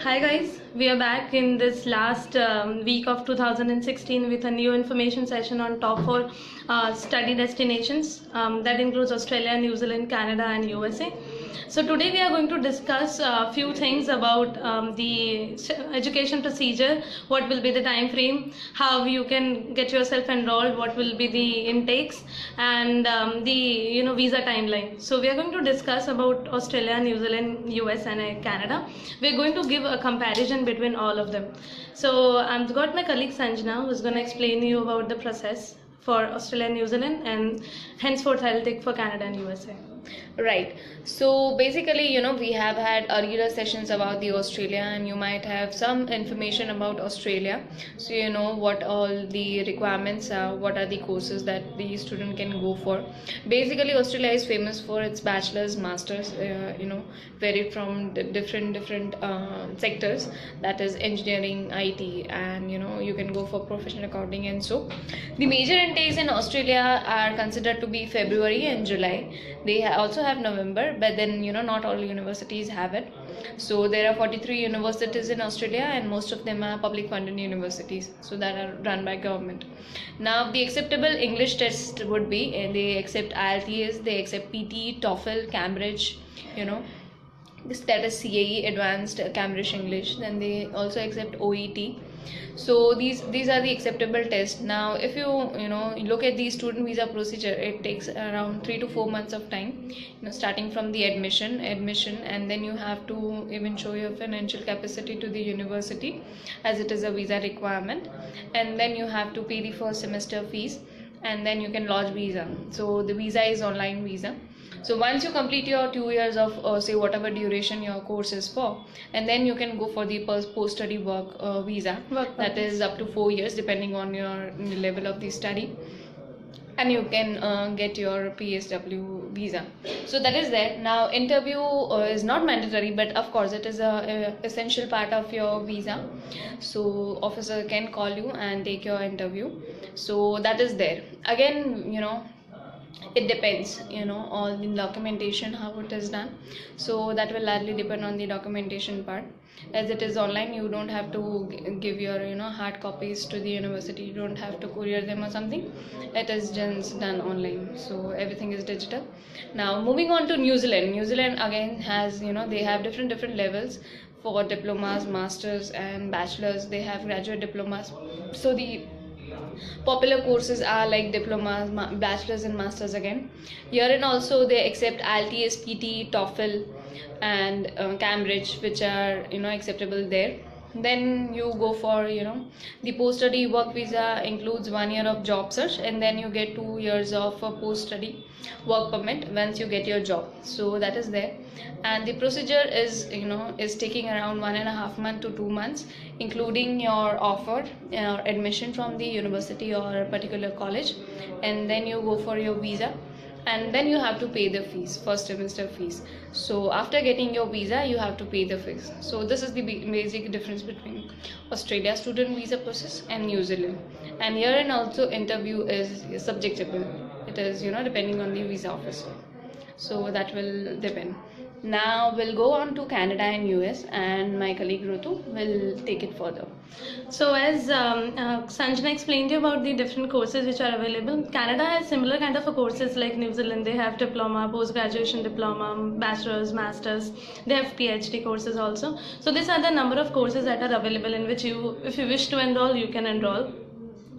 Hi guys, we are back in this last week of 2016 with a new information session on top 4 study destinations that includes Australia, New Zealand, Canada and USA. So today we are going to discuss a few things about the education procedure, what will be the time frame, how you can get yourself enrolled, what will be the intakes, and the visa timeline. So we are going to discuss about Australia, New Zealand, US and Canada. We are going to give a comparison between all of them. So I've got my colleague Sanjana who is going to explain you about the process for Australia and New Zealand, and henceforth I'll take for Canada and USA. Right. So basically, we have had earlier sessions about the Australia, and you might have some information about Australia. So you know what all the requirements are, what are the courses that the student can go for. Basically, Australia is famous for its bachelor's, master's, varied from different sectors. That is engineering, IT, and you can go for professional accounting and so. The major intakes in Australia are considered to be February and July. They also have November, but then not all universities have it. So there are 43 universities in Australia, and most of them are public funded universities, so that are run by government. Now the acceptable English test would be, they accept IELTS, they accept PT, TOEFL, Cambridge, that is CAE, Advanced Cambridge English. Then they also accept OET. So these are the acceptable tests. Now if you look at the student visa procedure, it takes around 3 to 4 months of time, starting from the admission, and then you have to even show your financial capacity to the university, as it is a visa requirement, and then you have to pay the first semester fees, and then you can lodge visa. So the visa is online visa. So once you complete your 2 years of say whatever duration your course is for, and then you can go for the post-study work visa. That is up to 4 years depending on your level of the study, and you can get your PSW visa. So that is there. Now interview is not mandatory, but of course it is a essential part of your visa. So officer can call you and take your interview. So that is there. Again, it depends on the documentation, how it is done. So that will largely depend on the documentation part. As it is online, you don't have to give your hard copies to the university, you don't have to courier them or something. It is just done online, so everything is digital. Now moving on to New Zealand again has they have different levels for diplomas, masters and bachelors. They have graduate diplomas. So the popular courses are like diplomas, bachelors and masters. Again herein also they accept IELTS, PT, TOEFL and Cambridge, which are acceptable there. Then you go for the post-study work visa, includes 1 year of job search, and then you get 2 years of post-study work permit once you get your job. So that is there, and the procedure is is taking around 1.5 months to 2 months, including your offer, admission from the university or a particular college, and then you go for your visa, and then you have to pay the fees, first semester fees. So after getting your visa, you have to pay the fees. So this is the basic difference between Australia student visa process and New Zealand. And herein also interview is subjectable. It is depending on the visa officer. So that will depend. Now we'll go on to Canada and US, and my colleague Rutu will take it further. So as Sanjana explained you about the different courses which are available, Canada has similar kind of courses like New Zealand. They have diploma, post-graduation diploma, bachelor's, master's. They have PhD courses also. So these are the number of courses that are available in which if you wish to enroll, you can enroll.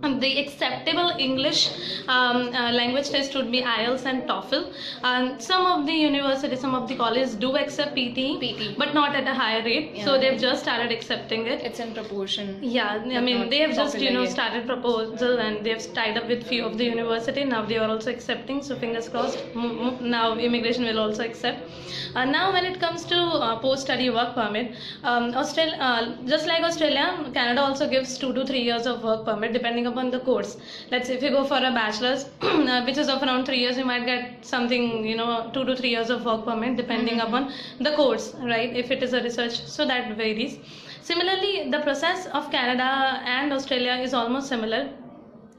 The acceptable English language test would be IELTS and TOEFL. Some of the universities, some of the colleges do accept PT, but not at a higher rate. Yeah. So they've just started accepting it. It's in proportion. Yeah, I mean they have just started proposal, and they've tied up with few of the university. Now they are also accepting. So fingers crossed. Now immigration will also accept. Now when it comes to post-study work permit, just like Australia, Canada also gives 2 to 3 years of work permit depending upon the course. Let's say if you go for a bachelor's which is of around 3 years, you might get something 2 to 3 years of work permit depending upon the course, right? If it is a research, so that varies. Similarly, the process of Canada and Australia is almost similar.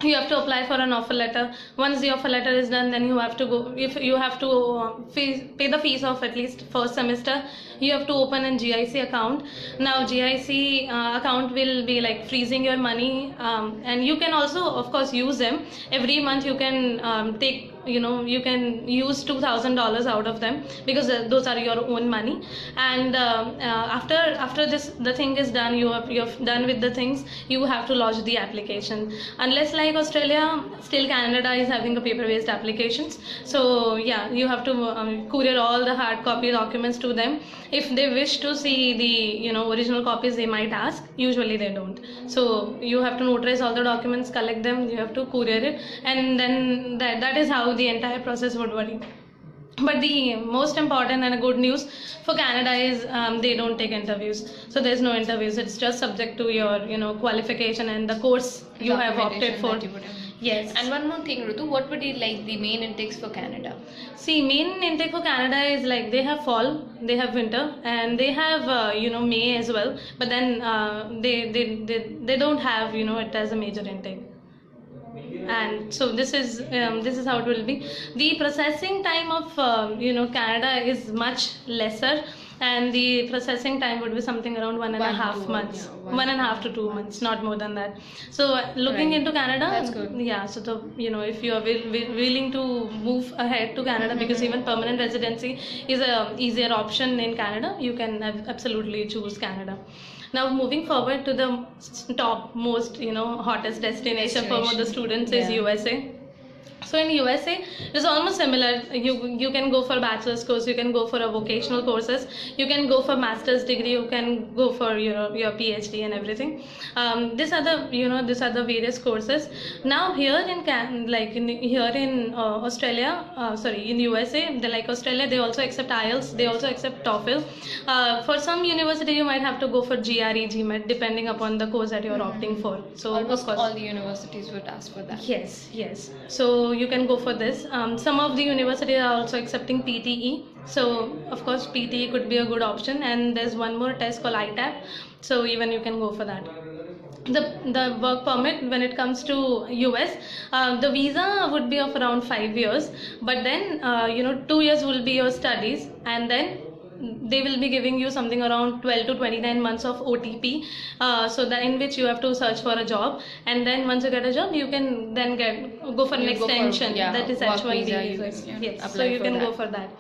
you have to apply for an offer letter. Once the offer letter is done, then you have to go, if you have to pay the fees of at least first semester. You have to open an GIC account. Now GIC account will be like freezing your money, and you can also of course use them every month. You can take, you can use $2,000 out of them, because those are your own money. And after this, the thing is done, you have done with the things, you have to lodge the application. Unless like Australia, still Canada is having a paper based applications. So yeah, you have to courier all the hard copy documents to them. If they wish to see the original copies, they might ask. Usually they don't. So you have to notarize all the documents, collect them, you have to courier it, and then that is how the entire process would work. But the most important and a good news for Canada is they don't take interviews. So there's no interviews. It's just subject to your qualification and the course you have opted for. Yes. And one more thing, Ritu, what would be like the main intakes for Canada? See, main intake for Canada is like they have fall, they have winter, and they have May as well. But then they don't have it as a major intake. And so this is how it will be. The processing time of Canada is much lesser, and the processing time would be something around 1.5 months, 1.5 to 2 months, not more than that. So looking into Canada, that's good. Yeah. So if you are willing to move ahead to Canada, because even permanent residency is a easier option in Canada, you can absolutely choose Canada. Now moving forward to the top most hottest destination for the students is USA. So in USA, it's almost similar. You can go for bachelor's course, you can go for a vocational courses, you can go for master's degree, you can go for your PhD and everything. These are the various courses. Now here in Australia, in USA, they like Australia, they also accept IELTS, they also accept TOEFL. For some university, you might have to go for GRE, GMAT, depending upon the course that you are opting for. So almost of course, all the universities would ask for that. Yes. So you can go for this. Some of the universities are also accepting PTE. So of course PTE could be a good option, and there's one more test called ITAP. So even you can go for that. The work permit, when it comes to US, the visa would be of around 5 years, but then 2 years will be your studies, and then they will be giving you something around 12 to 29 months of OTP, so that in which you have to search for a job, and then once you get a job, you can then go for an extension, that is H1B. Yes, so you can go for that.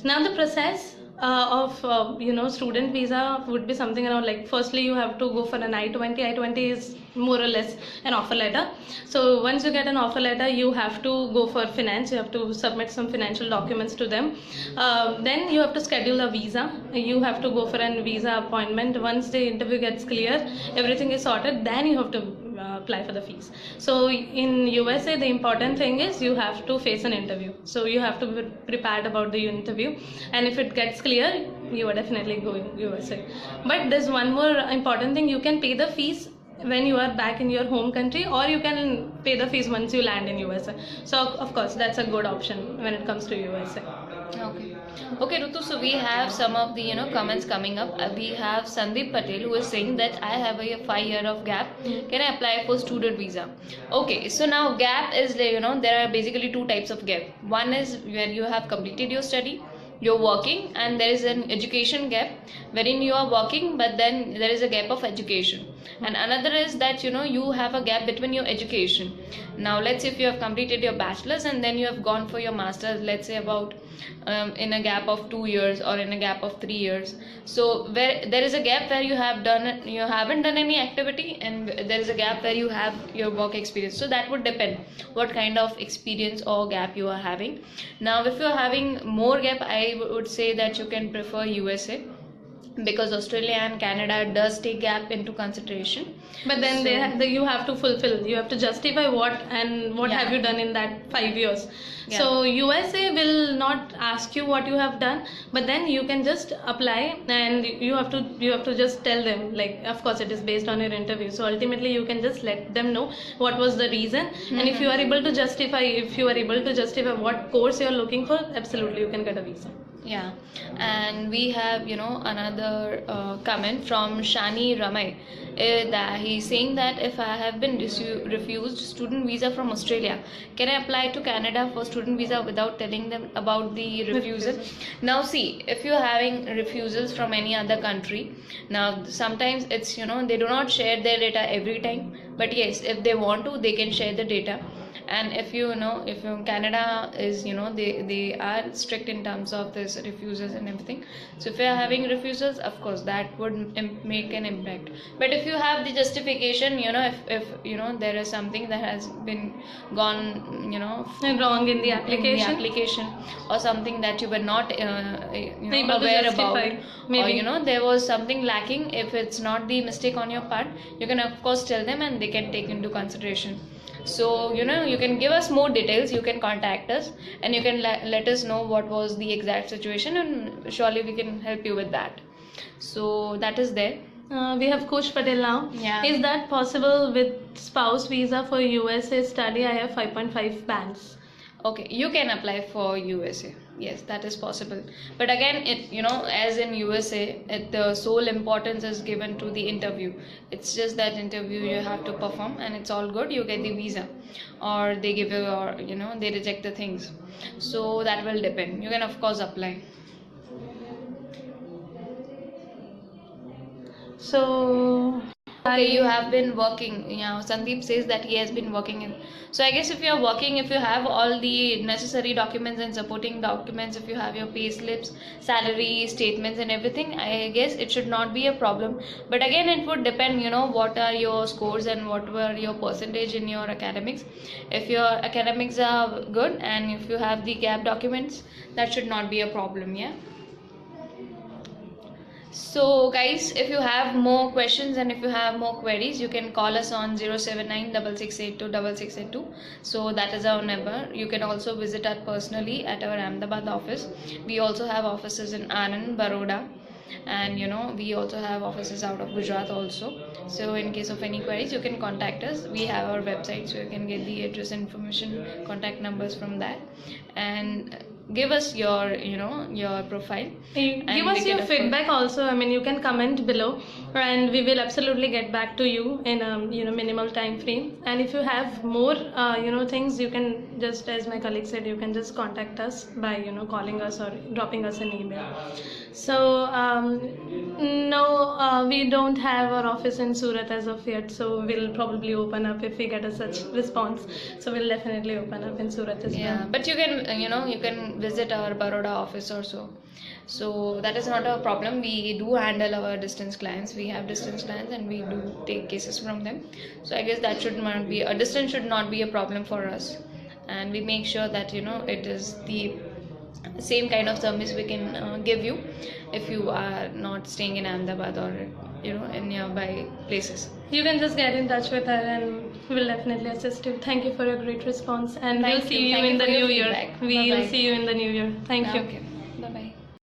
Now the process of student visa would be something around like, firstly you have to go for an I-20. I-20 is more or less an offer letter. So once you get an offer letter, you have to go for finance, you have to submit some financial documents to them. Then you have to schedule a visa, you have to go for an visa appointment. Once the interview gets clear, everything is sorted, then you have to apply for the fees. So in USA, the important thing is you have to face an interview. So you have to be prepared about the interview, and if it gets clear, you are definitely going USA. But there's one more important thing: you can pay the fees when you are back in your home country, or you can pay the fees once you land in USA. So of course that's a good option when it comes to USA. Okay, Ritu, so we have some of the comments coming up. We have Sandeep Patel who is saying that I have a 5 year of gap. Can I apply for student visa? Okay, so now gap is there are basically two types of gap. One is where you have completed your study, you're working, and there is an education gap wherein you are working but then there is a gap of education. And another is that you have a gap between your education. Now let's say if you have completed your bachelor's and then you have gone for your master's, let's say about in a gap of 2 years or in a gap of 3 years. So where there is a gap where you haven't done any activity, and there is a gap where you have your work experience. So that would depend what kind of experience or gap you are having. Now if you are having more gap, I would say that you can prefer USA, because Australia and Canada does take gap into consideration. But then you have to fulfill, you have to justify what have you done in that 5 years. So USA will not ask you what you have done, but then you can just apply, and you have to just tell them, like, of course it is based on your interview. So ultimately you can just let them know what was the reason, and if you are able to justify what course you are looking for, absolutely you can get a visa. Yeah, and we have another comment from Shani Ramay, that he's saying that if I have been refused student visa from Australia, can I apply to Canada for student visa without telling them about the refusal? Now see, if you're having refusals from any other country, now sometimes it's they do not share their data every time, but yes, if they want to, they can share the data. And if Canada is they are strict in terms of this refusals and everything. So if you are having refusals, of course that would make an impact. But if you have the justification, if there is something that has been gone wrong in the application, or something that you were not able aware to justify, about, maybe. or there was something lacking, if it's not the mistake on your part, you can of course tell them and they can take into consideration. So you can give us more details, you can contact us, and you can let us know what was the exact situation, and surely we can help you with that. So that is there. We have Kush Patel now. Yeah. Is that possible with spouse visa for USA study? I have 5.5 bands. Okay, you can apply for USA. Yes, that is possible. But again, it as in USA, the sole importance is given to the interview. It's just that interview you have to perform, and it's all good. You get the visa, or they give you, or they reject the things. So that will depend. You can of course apply. So Okay, you have been working. Yeah, Sandeep says that he has been working in. So I guess if you are working, if you have all the necessary documents and supporting documents, if you have your pay slips, salary statements, and everything, I guess it should not be a problem. But again, it would depend. What are your scores and what were your percentage in your academics. If your academics are good and if you have the gap documents, that should not be a problem. Yeah. So guys, if you have more questions and if you have more queries, you can call us on 07966826682. So that is our number. You can also visit us personally at our Ahmedabad office. We also have offices in Anand, Baroda, and we also have offices out of Gujarat also. So in case of any queries, you can contact us. We have our website, so you can get the address information, contact numbers from that, and give us your your profile. Give us your feedback also. I mean, you can comment below, and we will absolutely get back to you in a minimal time frame. And if you have more things, you can just, as my colleague said, you can just contact us by calling us or dropping us an email. So no, we don't have our office in Surat as of yet, so we'll probably open up if we get a such response. So we'll definitely open up in Surat as well. Yeah, but you can you can visit our Baroda office also. So that is not a problem. We do handle our distance clients. We have distance clients and we do take cases from them. So I guess that should not be, a distance should not be a problem for us. And we make sure that it is the same kind of service we can give you if you are not staying in Ahmedabad or in nearby places. You can just get in touch with her and we'll definitely assist you. Thank you for your great response, and we'll see you in the new year. We'll see you in the new year. Thank you. Okay.